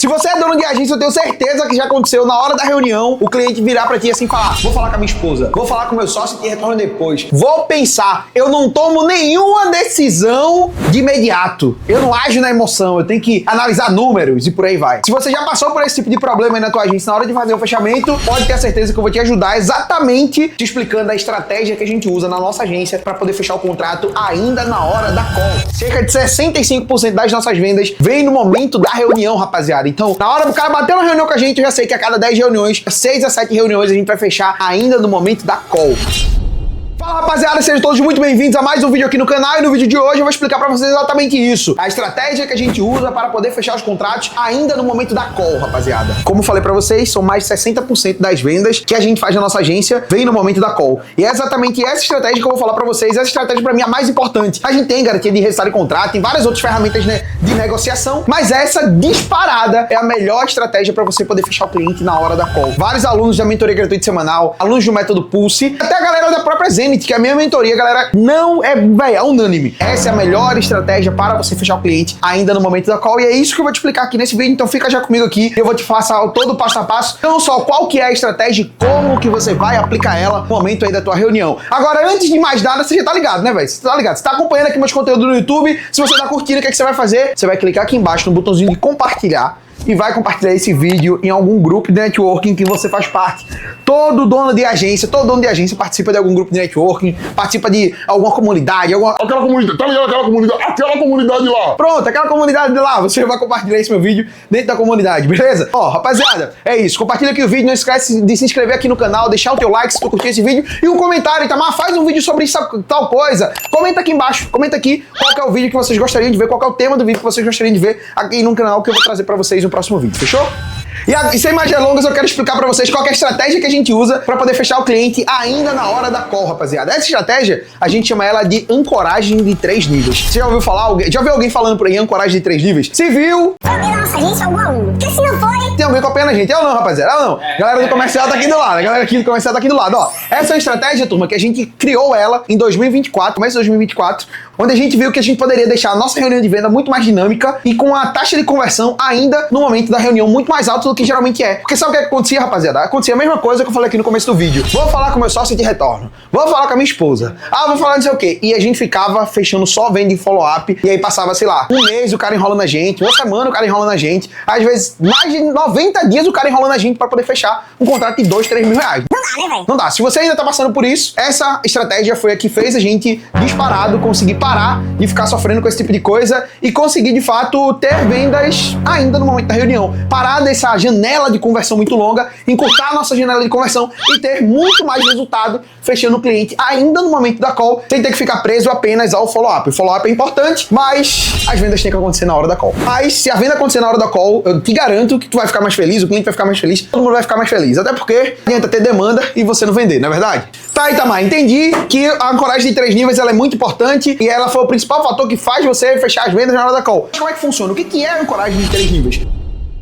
Se você é dono de agência, eu tenho certeza que já aconteceu na hora da reunião, o cliente virar pra ti assim e falar: vou falar com a minha esposa, vou falar com o meu sócio e te retorno depois. Vou pensar, eu não tomo nenhuma decisão de imediato. Eu não ajo na emoção, eu tenho que analisar números e por aí vai. Se você já passou por esse tipo de problema aí na tua agência na hora de fazer o fechamento, pode ter a certeza que eu vou te ajudar exatamente te explicando a estratégia que a gente usa na nossa agência para poder fechar o contrato ainda na hora da call. Cerca de 65% das nossas vendas vem no momento da reunião, rapaziada. Então, na hora do cara bater uma reunião com a gente, eu já sei que a cada 10 reuniões, 6 a 7 reuniões, a gente vai fechar ainda no momento da call. Fala, rapaziada, sejam todos muito bem-vindos a mais um vídeo aqui no canal, e no vídeo de hoje eu vou explicar pra vocês exatamente isso, a estratégia que a gente usa para poder fechar os contratos ainda no momento da call, rapaziada. Como eu falei pra vocês, são mais de 60% das vendas que a gente faz na nossa agência vem no momento da call. E é exatamente essa estratégia que eu vou falar pra vocês, essa estratégia pra mim é a mais importante. A gente tem garantia de resultado de contrato, tem várias outras ferramentas, né, de negociação, mas essa disparada é a melhor estratégia pra você poder fechar o cliente na hora da call. Vários alunos da mentoria gratuita semanal, alunos do método Pulse, até a galera da própria Zenith, que é a minha mentoria, galera, não é, é unânime. Essa é a melhor estratégia para você fechar o cliente ainda no momento da call, e é isso que eu vou te explicar aqui nesse vídeo, então fica já comigo aqui, eu vou te passar todo o passo a passo, não só qual que é a estratégia e como que você vai aplicar ela no momento aí da tua reunião. Agora, antes de mais nada, você já tá ligado, né, velho? Você tá ligado? Você tá acompanhando aqui meus conteúdos no YouTube, se você tá curtindo, o que é que você vai fazer? Você vai clicar aqui embaixo no botãozinho de compartilhar e vai compartilhar esse vídeo em algum grupo de networking que você faz parte. Todo dono de agência participa de algum grupo de networking, participa de alguma comunidade, Aquela comunidade, tá ligado? Aquela comunidade lá. Pronto, aquela comunidade de lá, você vai compartilhar esse meu vídeo dentro da comunidade, beleza? Ó, rapaziada, é isso. Compartilha aqui o vídeo, não esquece de se inscrever aqui no canal, deixar o teu like se tu curtiu esse vídeo e um comentário, Itamar, faz um vídeo sobre isso, tal coisa. Comenta aqui embaixo, comenta aqui qual que é o vídeo que vocês gostariam de ver, qual que é o tema do vídeo que vocês gostariam de ver aqui no canal que eu vou trazer pra vocês no próximo vídeo, fechou? E sem mais delongas, eu quero explicar pra vocês qual que é a estratégia que a gente usa pra poder fechar o cliente ainda na hora da call, rapaziada. Essa estratégia, a gente chama ela de ancoragem de 3 níveis. Você já ouviu falar? Já viu alguém falando por aí ancoragem de 3 níveis? Se viu? Foi alguém da nossa agência, algum aluno. Porque se não foi... Tem alguém copiando a gente? Eu não, rapaziada. Eu não. Galera do comercial tá aqui do lado. A galera aqui do comercial tá aqui do lado, ó. Essa é a estratégia, turma, que a gente criou ela em 2024, começo de 2024, onde a gente viu que a gente poderia deixar a nossa reunião de venda muito mais dinâmica e com a taxa de conversão ainda no momento da reunião muito mais alta do que geralmente é. Porque sabe o que acontecia, rapaziada? Acontecia a mesma coisa que eu falei aqui no começo do vídeo. Vou falar com meu sócio de retorno. Vou falar com a minha esposa. Vou falar não sei o quê. E a gente ficava fechando só venda em follow-up. E aí passava, sei lá, um mês o cara enrolando a gente, uma semana o cara enrolando a gente. Às vezes, mais de 90 dias o cara enrolando a gente pra poder fechar um contrato de 2, 3 mil reais. Não dá, né, velho? Não dá. Se você ainda tá passando por isso, essa estratégia foi a que fez a gente disparado conseguir parar de ficar sofrendo com esse tipo de coisa e conseguir, de fato, ter vendas ainda no momento da reunião. Parar dessa janela de conversão muito longa, encurtar a nossa janela de conversão e ter muito mais resultado fechando o cliente ainda no momento da call, sem ter que ficar preso apenas ao follow-up. O follow-up é importante, mas as vendas têm que acontecer na hora da call. Mas se a venda acontecer na hora da call, eu te garanto que tu vai ficar mais feliz, o cliente vai ficar mais feliz, todo mundo vai ficar mais feliz. Até porque adianta ter demanda e você não vender, não é verdade? Tá, Itamar, entendi que a ancoragem de 3 níveis ela é muito importante e ela foi o principal fator que faz você fechar as vendas na hora da call. Mas como é que funciona? O que é a ancoragem de 3 níveis?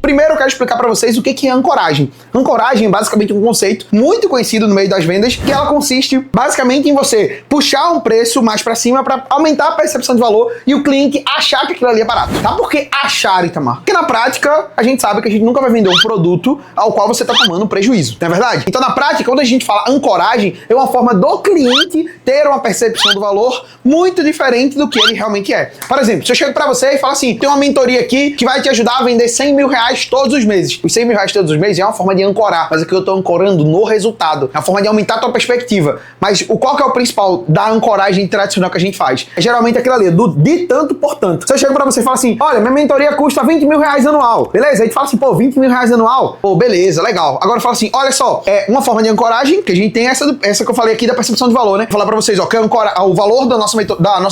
Primeiro eu quero explicar pra vocês o que é ancoragem. Ancoragem é basicamente um conceito muito conhecido no meio das vendas, que ela consiste basicamente em você puxar um preço mais pra cima pra aumentar a percepção de valor e o cliente achar que aquilo ali é barato. Tá? Por que achar, Itamar? Porque na prática, a gente sabe que a gente nunca vai vender um produto ao qual você tá tomando um prejuízo, não é verdade? Então na prática, quando a gente fala ancoragem, é uma forma do cliente ter uma percepção do valor muito diferente do que ele realmente é. Por exemplo, se eu chego pra você e falo assim, tem uma mentoria aqui que vai te ajudar a vender 100 mil reais todos os meses. Os 100 mil reais todos os meses é uma forma de ancorar, mas aqui eu tô ancorando no resultado. É uma forma de aumentar a tua perspectiva. Mas qual que é o principal da ancoragem tradicional que a gente faz? É geralmente aquilo ali, de tanto por tanto. Se eu chego pra você e falo assim, olha, minha mentoria custa 20 mil reais anual, beleza? Aí tu fala assim, pô, 20 mil reais anual? Pô, beleza, legal. Agora eu falo assim, olha só, é uma forma de ancoragem, que a gente tem essa que eu falei aqui da percepção de valor, né? Vou falar pra vocês, ó, que o valor da nossa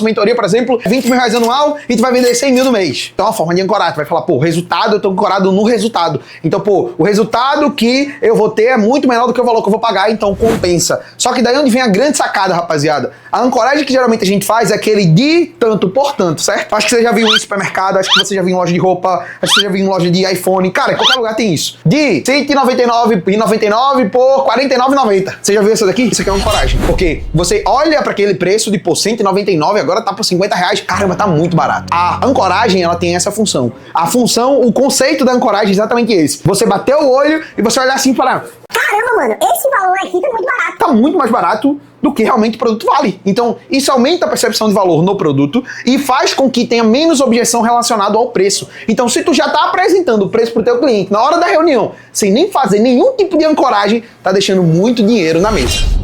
mentoria, por exemplo, é 20 mil reais anual e tu vai vender 100 mil no mês. Então é uma forma de ancorar. Tu vai falar, pô, o resultado, eu tô ancorado no resultado. Então, pô, o resultado que eu vou ter é muito menor do que o valor que eu vou pagar, então compensa. Só que daí onde vem a grande sacada, rapaziada? A ancoragem que geralmente a gente faz é aquele de tanto por tanto, certo? Acho que você já viu em supermercado, acho que você já viu em loja de roupa, acho que você já viu em loja de iPhone. Cara, em qualquer lugar tem isso. De R$199,99 por R$49,90. Você já viu isso daqui? Isso aqui é uma ancoragem. Porque você olha para aquele preço de, pô, R$199, agora tá por R$50. Caramba, tá muito barato. A ancoragem, ela tem essa função. A função, o conceito da ancoragem ancoragem é exatamente esse. Você bater o olho e você olhar assim e falar: Caramba, mano, esse valor aqui tá muito barato. tá muito mais barato do que realmente o produto vale. Então, isso aumenta a percepção de valor no produto e faz com que tenha menos objeção relacionada ao preço. Então, se tu já tá apresentando o preço pro teu cliente na hora da reunião, sem nem fazer nenhum tipo de ancoragem, tá deixando muito dinheiro na mesa.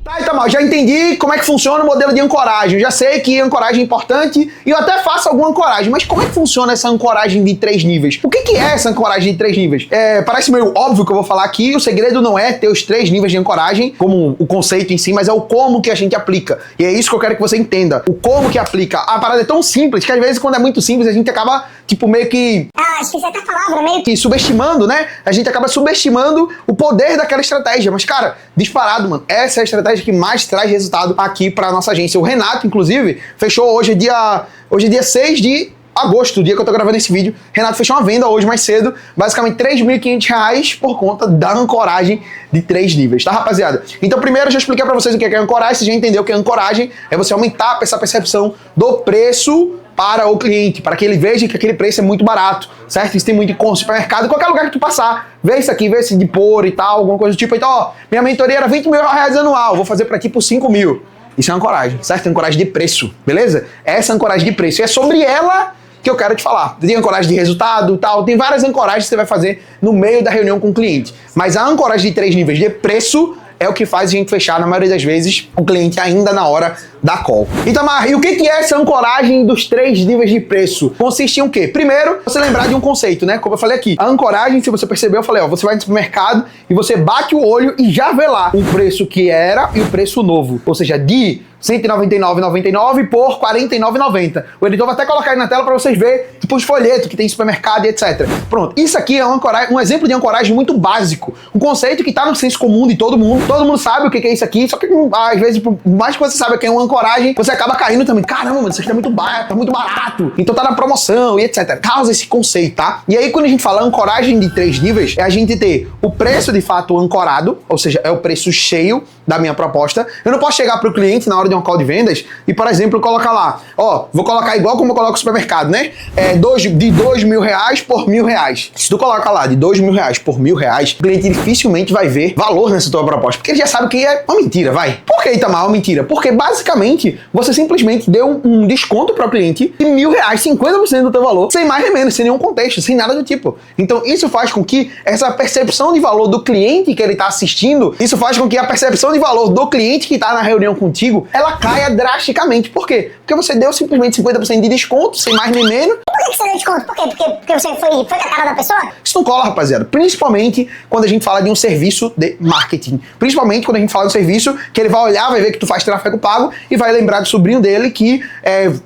Tá, Itamar, já entendi como é que funciona o modelo de ancoragem. Eu já sei que ancoragem é importante e eu até faço alguma ancoragem. Mas como é que funciona essa ancoragem de 3 níveis? O que é essa ancoragem de 3 níveis? Parece meio óbvio que eu vou falar aqui. O segredo não é ter os 3 níveis de ancoragem, como o conceito em si, mas é o como que a gente aplica. E é isso que eu quero que você entenda. O como que aplica. A parada é tão simples que às vezes quando é muito simples a gente acaba, tipo, meio que... Esqueci até a palavra, meio que... subestimando, né? A gente acaba subestimando o poder daquela estratégia. Mas, cara, disparado, mano. Essa é a estratégia que mais traz resultado aqui pra nossa agência. O Renato, inclusive, fechou hoje é dia 6 de agosto, o dia que eu tô gravando esse vídeo. Renato fechou uma venda hoje mais cedo, basicamente R$3.500 por conta da ancoragem de 3 níveis, tá, rapaziada? Então, primeiro, eu já expliquei pra vocês o que é ancoragem. Você já entendeu que ancoragem é você aumentar essa percepção do preço para o cliente, para que ele veja que aquele preço é muito barato, certo? Isso tem muito em supermercado, qualquer lugar que tu passar, vê isso aqui, vê esse de por e tal, alguma coisa do tipo. Então, ó, minha mentoria era R$20 mil anual, vou fazer por aqui por 5 mil. Isso é ancoragem, certo? Ancoragem de preço, beleza? Essa ancoragem de preço. E é sobre ela que eu quero te falar. Tem ancoragem de resultado e tal, tem várias ancoragens que você vai fazer no meio da reunião com o cliente. Mas a ancoragem de 3 níveis de preço é o que faz a gente fechar, na maioria das vezes, o cliente ainda na hora da call. Itamar, e o que é essa ancoragem dos 3 níveis de preço? Consiste em o quê? Primeiro, você lembrar de um conceito, né? Como eu falei aqui, a ancoragem, se você percebeu, eu falei, ó, você vai no supermercado e você bate o olho e já vê lá o preço que era e o preço novo. Ou seja, de R$199,99 por R$49,90. O editor vai até colocar aí na tela para vocês verem, tipo os folhetos que tem em supermercado e etc. Pronto, isso aqui é um exemplo de ancoragem muito básico. Um conceito que tá no senso comum de todo mundo sabe o que é isso aqui, só que às vezes, por mais que você saiba que é uma ancoragem, você acaba caindo também. Caramba, mano, isso aqui tá muito barato, então tá na promoção e etc. Causa esse conceito, tá? E aí, quando a gente fala ancoragem de 3 níveis, é a gente ter o preço de fato ancorado, ou seja, é o preço cheio da minha proposta. Eu não posso chegar pro cliente na hora de uma call de vendas e, por exemplo, colocar lá, ó, vou colocar igual como eu coloco no supermercado, né? De R$2 mil por R$1.000. Se tu coloca lá de R$2 mil por R$1.000, o cliente dificilmente vai ver valor nessa tua proposta, porque ele já sabe que é uma mentira, vai. Por que, Itamar, uma mentira? Porque, basicamente, você simplesmente deu um desconto para o cliente de R$1.000, 50% do teu valor, sem mais nem menos, sem nenhum contexto, sem nada do tipo. Então, isso faz com que essa percepção de valor do cliente que ele tá assistindo, isso faz com que a percepção de valor do cliente que tá na reunião contigo, ela caia drasticamente. Por quê? Porque você deu simplesmente 50% de desconto, sem mais nem menos. Por que você deu desconto? Por quê? Porque você foi com a cara da pessoa? Isso não cola, rapaziada. Principalmente quando a gente fala de um serviço de marketing. Principalmente quando a gente fala de um serviço que ele vai olhar, vai ver que tu faz tráfego pago e vai lembrar do sobrinho dele que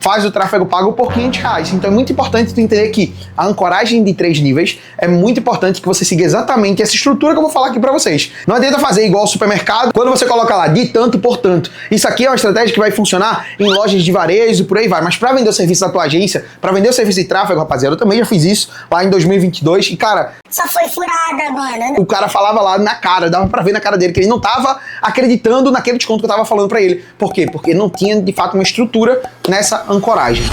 faz o tráfego pago por R$500. Então é muito importante tu entender que a ancoragem de 3 níveis é muito importante que você siga exatamente essa estrutura que eu vou falar aqui pra vocês. Não adianta fazer igual ao supermercado, quando você coloca lá de tanto por tanto. Isso aqui é uma estratégia que vai funcionar em lojas de varejo e por aí vai. Mas pra vender o serviço da tua agência, pra vender o serviço de tráfego, rapaziada, eu também já fiz isso lá em 2022 e, cara... Só foi furada, mano. O cara falava lá na cara, dava pra ver na cara dele que ele não tava acreditando naquele desconto que eu tava falando pra ele. Por quê? Porque não tinha, de fato, uma estrutura nessa ancoragem.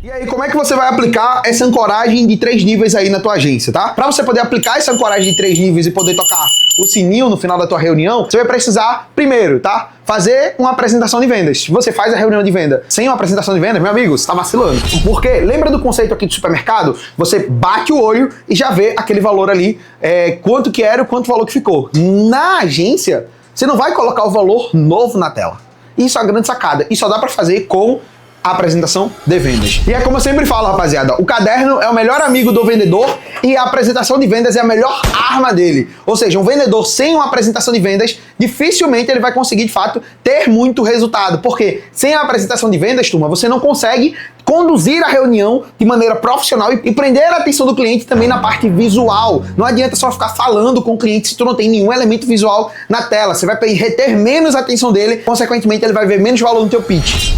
E aí, como é que você vai aplicar essa ancoragem de 3 níveis aí na tua agência, tá? Pra você poder aplicar essa ancoragem de 3 níveis e poder tocar o sininho no final da tua reunião, você vai precisar, primeiro, tá? Fazer uma apresentação de vendas. Se você faz a reunião de venda sem uma apresentação de vendas, meu amigo, você tá vacilando. Por quê? Lembra do conceito aqui do supermercado? Você bate o olho e já vê aquele valor ali, quanto que era e quanto valor que ficou. Na agência, você não vai colocar o valor novo na tela. Isso é a grande sacada. E só dá pra fazer com a apresentação de vendas. E é como eu sempre falo, rapaziada, o caderno é o melhor amigo do vendedor e a apresentação de vendas é a melhor arma dele. Ou seja, um vendedor sem uma apresentação de vendas, dificilmente ele vai conseguir, de fato, ter muito resultado. Porque sem a apresentação de vendas, turma, você não consegue conduzir a reunião de maneira profissional e prender a atenção do cliente também na parte visual. Não adianta só ficar falando com o cliente se tu não tem nenhum elemento visual na tela. Você vai reter menos a atenção dele, consequentemente ele vai ver menos valor no teu pitch.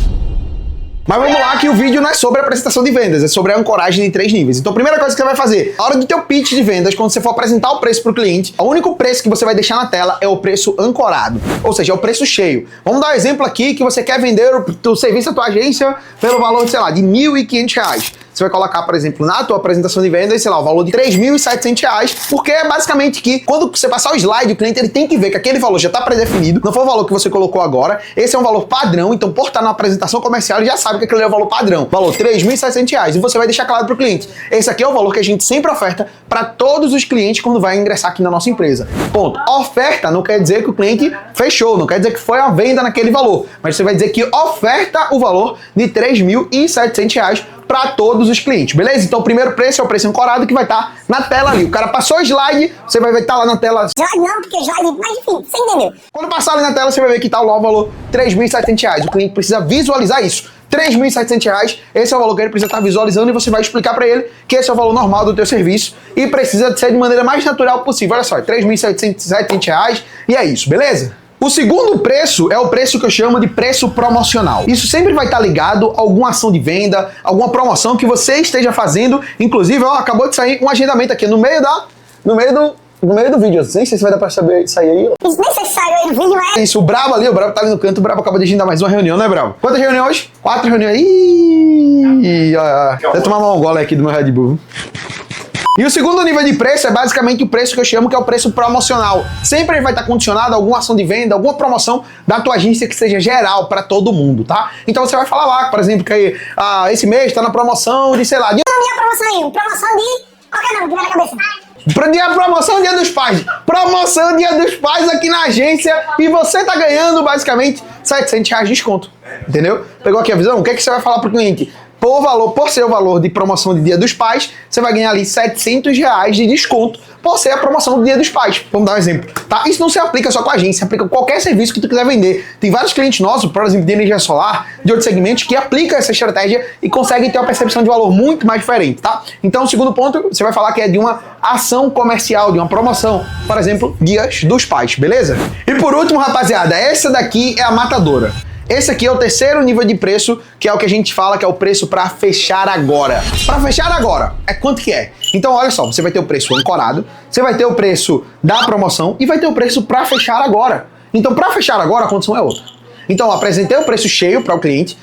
Mas vamos lá que o vídeo não é sobre a apresentação de vendas, é sobre a ancoragem de 3 níveis. Então a primeira coisa que você vai fazer, na hora do teu pitch de vendas, quando você for apresentar o preço para o cliente, o único preço que você vai deixar na tela é o preço ancorado, ou seja, é o preço cheio. Vamos dar um exemplo aqui que você quer vender o teu serviço da tua agência pelo valor, sei lá, de R$1.500. você vai colocar, por exemplo, na tua apresentação de vendas, sei lá, o valor de R$3.700, porque é basicamente que quando você passar o slide, o cliente ele tem que ver que aquele valor já está predefinido, não foi o valor que você colocou agora, esse é um valor padrão, então por estar na apresentação comercial, ele já sabe que aquele é o valor padrão, valor R$3.700, e você vai deixar claro para o cliente, esse aqui é o valor que a gente sempre oferta para todos os clientes quando vai ingressar aqui na nossa empresa. Ponto. Oferta não quer dizer que o cliente fechou, não quer dizer que foi a venda naquele valor, mas você vai dizer que oferta o valor de R$3.700 para todos os clientes, beleza? Então o primeiro preço é o preço ancorado que vai estar na tela ali. O cara passou o slide, você vai ver que tá lá na tela. Slide não, porque slide, mas enfim, você entendeu? Quando passar ali na tela, você vai ver que tá lá o valor R$3.700. O cliente precisa visualizar isso. R$3.700, esse é o valor que ele precisa estar visualizando e você vai explicar para ele que esse é o valor normal do teu serviço e precisa ser de maneira mais natural possível. Olha só, R$3.700 e é isso, beleza? O segundo preço é o preço que eu chamo de preço promocional. Isso sempre vai estar ligado a alguma ação de venda, alguma promoção que você esteja fazendo. Inclusive, ó, acabou de sair um agendamento aqui no meio do vídeo. Nem sei se vai dar pra saber sair aí. Isso nem se saiu aí no vídeo, mas... Isso, o Brabo ali, o Brabo tá ali no canto, o Brabo acabou de agendar mais uma reunião, né, Brabo? Quantas reuniões? 4 reuniões. Ih, vou tomar uma gole aqui do meu Red Bull. E o segundo nível de preço é basicamente o preço que eu chamo que é o preço promocional. Sempre vai estar condicionado a alguma ação de venda, alguma promoção da tua agência que seja geral para todo mundo, tá? Então você vai falar lá, por exemplo, que esse mês tá na promoção de, sei lá... Minha promoção aí, promoção de... Qual que é o nome? Primeira cabeça. Promoção Dia dos Pais. Promoção Dia dos Pais aqui na agência e você tá ganhando basicamente R$700 de desconto. Entendeu? Pegou aqui a visão? O que é que você vai falar pro cliente? Por ser o valor de promoção de Dia dos Pais, você vai ganhar ali R$700 de desconto por ser a promoção do Dia dos Pais. Vamos dar um exemplo, tá? Isso não se aplica só com a agência, se aplica com qualquer serviço que tu quiser vender. Tem vários clientes nossos, por exemplo, de energia solar, de outros segmentos, que aplicam essa estratégia e conseguem ter uma percepção de valor muito mais diferente, tá? Então, o segundo ponto, você vai falar que é de uma ação comercial, de uma promoção, por exemplo, Dias dos Pais, beleza? E por último, rapaziada, essa daqui é a matadora. Esse aqui é o terceiro nível de preço, que é o que a gente fala que é o preço para fechar agora. Para fechar agora, é quanto que é? Então, olha só, você vai ter o preço ancorado, você vai ter o preço da promoção e vai ter o preço para fechar agora. Então, para fechar agora, a condição é outra. Então, eu apresentei o preço cheio para o cliente,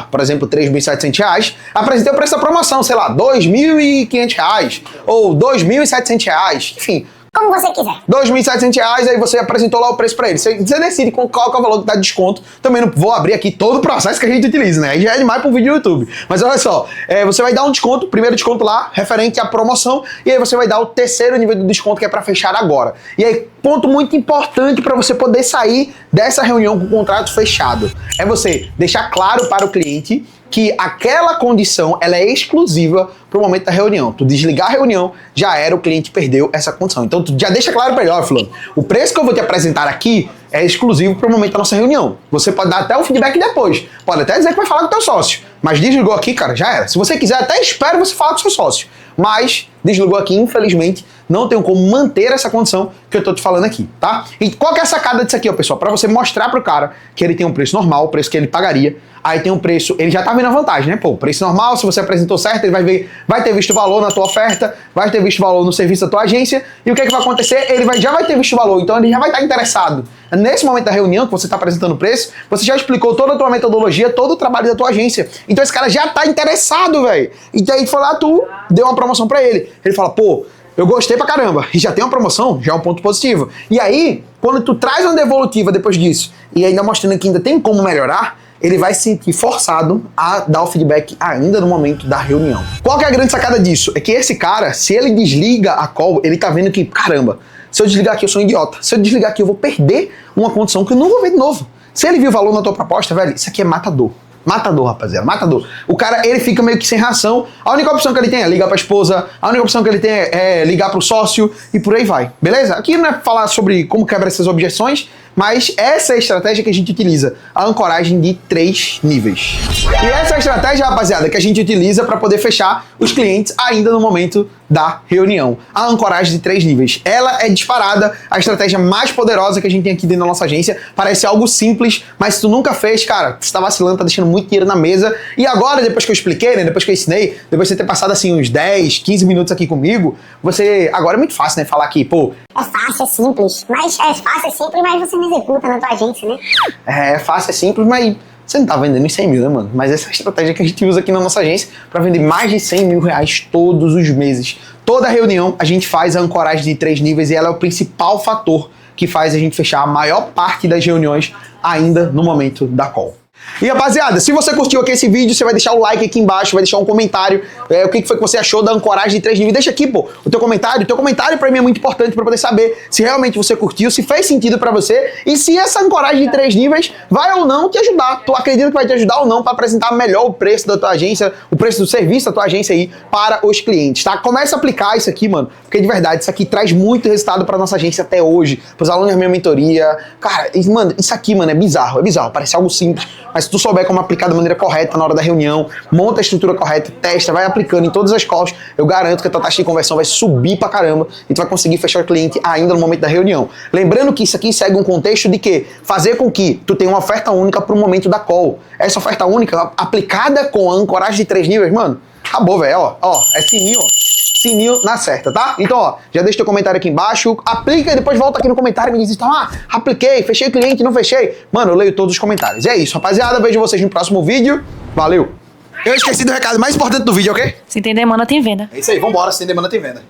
por exemplo, R$3.700, apresentei o preço da promoção, sei lá, R$2.500 ou R$2.700, enfim. Como você quiser. R$2.700, aí você apresentou lá o preço pra ele. Você decide qual que é o valor que dá de desconto. Também não vou abrir aqui todo o processo que a gente utiliza, né? Aí já é demais para um vídeo do YouTube. Mas olha só, você vai dar um desconto, primeiro desconto lá, referente à promoção, e aí você vai dar o terceiro nível do desconto, que é para fechar agora. E aí, ponto muito importante para você poder sair dessa reunião com o contrato fechado, é você deixar claro para o cliente que aquela condição ela é exclusiva para o momento da reunião. Tu desligar a reunião, já era, o cliente perdeu essa condição. Então tu já deixa claro para ele, ó, fulano, o preço que eu vou te apresentar aqui é exclusivo para o momento da nossa reunião. Você pode dar até o feedback depois. Pode até dizer que vai falar com o teu sócio. Mas desligou aqui, cara, já era. Se você quiser, até espera você falar com o seu sócio. Mas desligou aqui, infelizmente, não tenho como manter essa condição que eu tô te falando aqui, tá? E qual que é a sacada disso aqui, ó, pessoal? Para você mostrar pro cara que ele tem um preço normal, o preço que ele pagaria, aí tem um preço, ele já tá vendo a vantagem, né? Pô, o preço normal, se você apresentou certo, ele vai ver, vai ter visto o valor na tua oferta, vai ter visto o valor no serviço da tua agência, e o que é que vai acontecer? Ele já vai ter visto o valor, então ele já vai estar interessado. Nesse momento da reunião que você tá apresentando o preço, você já explicou toda a tua metodologia, todo o trabalho da tua agência. Então esse cara já tá interessado, velho. E daí foi lá, tu deu uma promoção pra ele. Ele fala, pô, eu gostei pra caramba, e já tem uma promoção, já é um ponto positivo. E aí, quando tu traz uma devolutiva depois disso, e ainda mostrando que ainda tem como melhorar, ele vai se sentir forçado a dar o feedback ainda no momento da reunião. Qual que é a grande sacada disso? É que esse cara, se ele desliga a call, ele tá vendo que, caramba, se eu desligar aqui eu sou um idiota. Se eu desligar aqui eu vou perder uma condição que eu não vou ver de novo. Se ele viu o valor na tua proposta, velho, isso aqui é matador. Matador, rapaziada, matador. O cara, ele fica meio que sem reação. A única opção que ele tem é ligar pra esposa, a única opção que ele tem é ligar pro sócio e por aí vai, beleza? Aqui não é falar sobre como quebra essas objeções, mas essa é a estratégia que a gente utiliza, a ancoragem de 3 níveis. E essa é a estratégia, rapaziada, que a gente utiliza para poder fechar os clientes ainda no momento da reunião. A ancoragem de 3 níveis. Ela é disparada, a estratégia mais poderosa que a gente tem aqui dentro da nossa agência. Parece algo simples, mas se tu nunca fez, cara, você tá vacilando, tá deixando muito dinheiro na mesa. E agora, depois que eu expliquei, né, depois que eu ensinei, depois de você ter passado assim uns 10, 15 minutos aqui comigo, agora é muito fácil, né, falar aqui, pô... É fácil, é simples. Mas é fácil, é simples, mas você não executa na tua agência, né? É fácil, é simples, mas Você não tá vendendo em 100 mil, né, mano? Mas essa é a estratégia que a gente usa aqui na nossa agência para vender mais de 100 mil reais todos os meses. Toda reunião a gente faz a ancoragem de 3 níveis e ela é o principal fator que faz a gente fechar a maior parte das reuniões ainda no momento da call. E rapaziada, se você curtiu aqui esse vídeo, você vai deixar o like aqui embaixo, vai deixar um comentário, o que foi que você achou da ancoragem de 3 níveis. Deixa aqui, pô, o teu comentário pra mim é muito importante pra poder saber se realmente você curtiu, se fez sentido pra você e se essa ancoragem de 3 níveis vai ou não te ajudar. Tu acredita que vai te ajudar ou não pra apresentar melhor o preço da tua agência, o preço do serviço da tua agência aí para os clientes, tá? Começa a aplicar isso aqui, mano, porque de verdade, isso aqui traz muito resultado pra nossa agência até hoje, pros alunos da minha mentoria. Cara, mano, isso aqui, mano, é bizarro, parece algo simples, mas se tu souber como aplicar da maneira correta na hora da reunião, monta a estrutura correta, testa, vai aplicando em todas as calls, eu garanto que a tua taxa de conversão vai subir pra caramba e tu vai conseguir fechar o cliente ainda no momento da reunião. Lembrando que isso aqui segue um contexto de que fazer com que tu tenha uma oferta única pro momento da call. Essa oferta única, aplicada com a ancoragem de 3 níveis, mano, acabou, velho, ó, é sininho, ó. Sininho na certa, tá? Então, ó, já deixa teu comentário aqui embaixo, aplica e depois volta aqui no comentário e me diz, então, apliquei, fechei cliente, não fechei. Mano, eu leio todos os comentários. E é isso, rapaziada, vejo vocês no próximo vídeo. Valeu! Eu esqueci do recado mais importante do vídeo, ok? Se tem demanda, tem venda. É isso aí, vambora, se tem demanda, tem venda.